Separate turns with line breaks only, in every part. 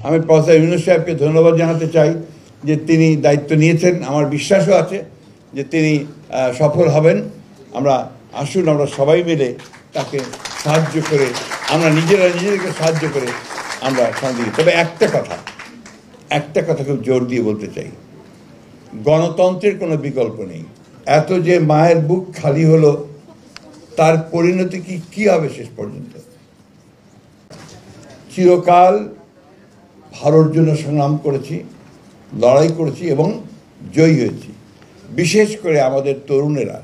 আমি প্রফেসর ইউনূস সাহেবকে ধন্যবাদ জানাতে চাই যে তিনি দায়িত্ব নিয়েছেন। আমার বিশ্বাসও আছে যে তিনি সফল হবেন। আসুন আমরা সবাই মিলে তাকে সাহায্য করে, আমরা নিজেদেরকে সাহায্য করে আমরা সামনে দিই। তবে একটা কথা খুব জোর দিয়ে বলতে চাই, গণতন্ত্রের কোনো বিকল্প নেই। এত যে মায়ের বুক খালি হলো, তার পরিণতি কি হবে শেষ পর্যন্ত? চিরকাল ভারতের জন্য সংগ্রাম করেছি, লড়াই করেছি এবং জয়ী হয়েছি। বিশেষ করে আমাদের তরুণেরা,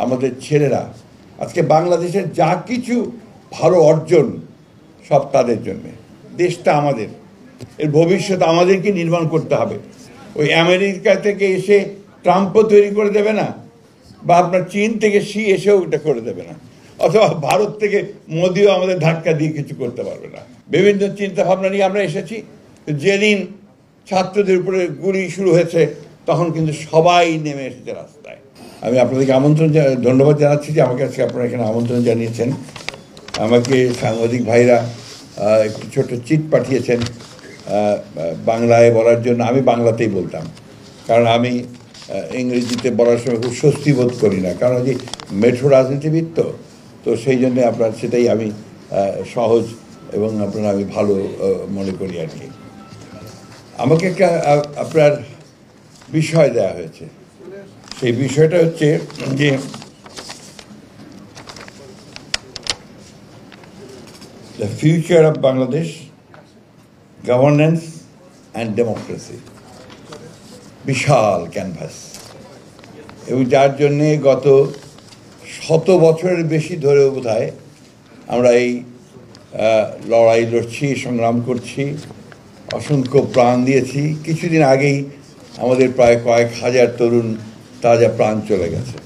আমাদের ছেলেরা, আজকে বাংলাদেশের যা কিছু ভালো অর্জন সব তাদের জন্য। দেশটা আমাদের, এর ভবিষ্যৎ আমাদেরকে নির্মাণ করতে হবে। ওই আমেরিকা থেকে এসে ট্রাম্পও তৈরি করে দেবে না, বা আপনার চীন থেকে শি এসেও এটা করে দেবে না, অথবা ভারত থেকে মোদিও আমাদের ধাক্কা দিয়ে কিছু করতে পারবে না। বিভিন্ন চিন্তা ভাবনা নিয়ে আমরা এসেছি। যেদিন ছাত্রদের উপরে গুলি শুরু হয়েছে তখন কিন্তু সবাই নেমে এসেছে রাস্তায়। আমি আপনাদেরকে ধন্যবাদ জানাচ্ছি যে আমাকে আজকে আপনারা এখানে আমন্ত্রণ জানিয়েছেন। আমাকে সাংবাদিক ভাইরা একটি ছোট চিট পাঠিয়েছেন বাংলায় বলার জন্য। আমি বাংলাতেই বলতাম, কারণ আমি ইংরেজিতে বলার সময় খুব স্বস্তি বোধ করি না, কারণ যে মেঠো রাজনীতিবিদ তো সেই জন্যে সেটাই আমি সহজ এবং আমি ভালো মনে করি আর কি। আমাকে একটা আপনার বিষয় দেওয়া হয়েছে। সেই বিষয়টা হচ্ছে যে the future of Bangladesh, governance and democracy. বিশাল ক্যানভাস, এবং যার জন্যে গত 100 বছরের বেশি ধরেও বোধহয় আমরা এই লড়াই লড়ছি, সংগ্রাম করছি, অসংখ্য প্রাণ দিয়েছি। কিছুদিন আগেই আমাদের প্রায় কয়েক হাজার তরুণ তাজা প্রাণ চলে গেছে।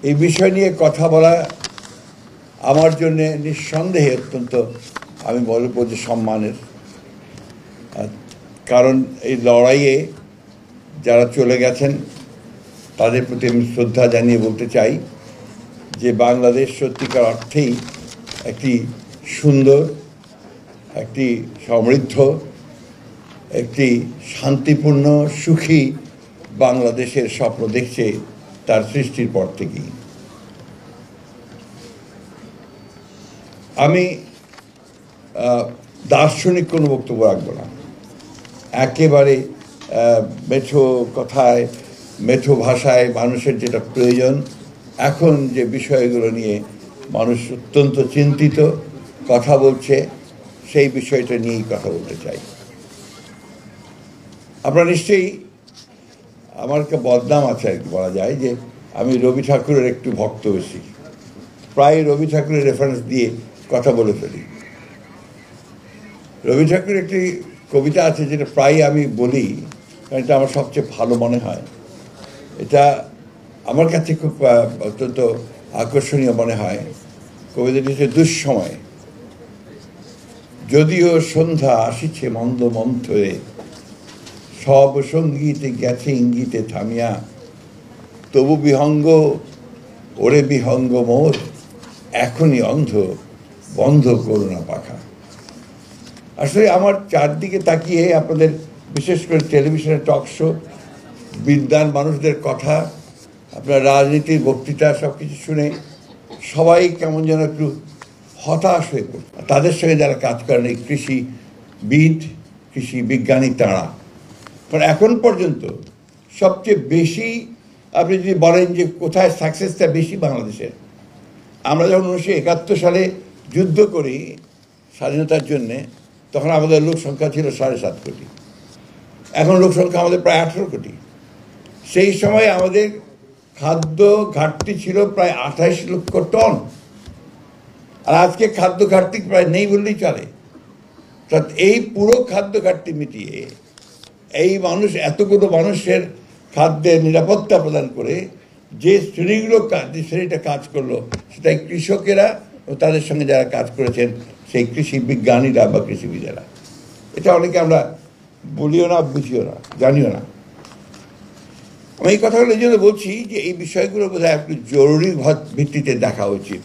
এই বিষয় নিয়ে কথা বলা আমার জন্য নিঃসন্দেহে অত্যন্ত, আমি বলবো যে সম্মানের। কারণ এই লড়াইয়ে যারা চলে গেছেন তাদের প্রতি আমি শ্রদ্ধা জানিয়ে বলতে চাই যে বাংলাদেশ সত্যিকার অর্থেই একটি সুন্দর, একটি সমৃদ্ধ, একটি শান্তিপূর্ণ, সুখী বাংলাদেশের স্বপ্ন দেখছে তার সৃষ্টির পর থেকেই। আমি দার্শনিক কোনো বক্তব্য রাখবো না, একেবারে মেঠো কথায়, মেঠো ভাষায় মানুষের যেটা প্রয়োজন, এখন যে বিষয়গুলো নিয়ে মানুষ অত্যন্ত চিন্তিত, কথা বলছে, সেই বিষয়টা নিয়েই কথা বলতে চাই। আপনারা নিশ্চয়ই, আমার একটা বদনাম আছে আর কি বলা যায়, যে আমি রবি ঠাকুরের একটু ভক্ত বেশি, প্রায় রবি ঠাকুরের রেফারেন্স দিয়ে কথা বলে ফেলি। রবি ঠাকুরের একটি কবিতা আছে যেটা প্রায় আমি বলি, কারণ এটা আমার সবচেয়ে ভালো মনে হয়। এটা আমার কাছে খুব অত্যন্ত আকর্ষণীয় মনে হয়। কবিতাটি হচ্ছে, দুঃসময় যদিও সন্ধ্যা আসিছে মন্দ মন্থরে, সব সঙ্গীতে গেছে ইঙ্গিতে থামিয়া, তবু বিহঙ্গ ওরে বিহঙ্গ মোর, এখনই অন্ধ বন্ধ করুণা পাখা। আসলে আমার চারদিকে তাকিয়ে আপনাদের, বিশেষ করে টেলিভিশনের টক শো, বিদ্বান মানুষদের কথা, আপনার রাজনীতির বক্তৃতা, সব কিছু শুনে সবাই কেমন যেন একটু হতাশ হয়ে পড়ে। তাদের সঙ্গে যারা কাজ করেন, এই কৃষিবিদ, কৃষি বিজ্ঞানী, তাঁরা, কারণ এখন পর্যন্ত সবচেয়ে বেশি, আপনি যদি বলেন যে কোথায় সাকসেসটা বেশি বাংলাদেশের, আমরা যখন 1971 সালে যুদ্ধ করি স্বাধীনতার জন্যে, তখন আমাদের লোক সংখ্যা ছিল 7.5 কোটি, এখন লোক সংখ্যা আমাদের প্রায় 18 কোটি। সেই সময় আমাদের খাদ্য ঘাটতি ছিল প্রায় 28 লক্ষ টন, আর আজকে খাদ্য ঘাটতি প্রায় নেই বললেই চলে। এই পুরো খাদ্য ঘাটতি মিটিয়ে এই মানুষ, এতগুলো মানুষের খাদ্যের নিরাপত্তা প্রদান করে যে শ্রেণীটা কাজ করলো, সেটাই কৃষকেরা ও তাদের সঙ্গে যারা কাজ করেছেন, সেই কৃষি বিজ্ঞানীরা বা কৃষিবিদেরা। এটা অনেকে আমরা বলিও না, বুঝিও না, জানিও না। আমি এই কথাগুলো এই জন্য বলছি যে এই বিষয়গুলো বোধহয় একটু জরুরি ভিত্তিতে দেখা উচিত।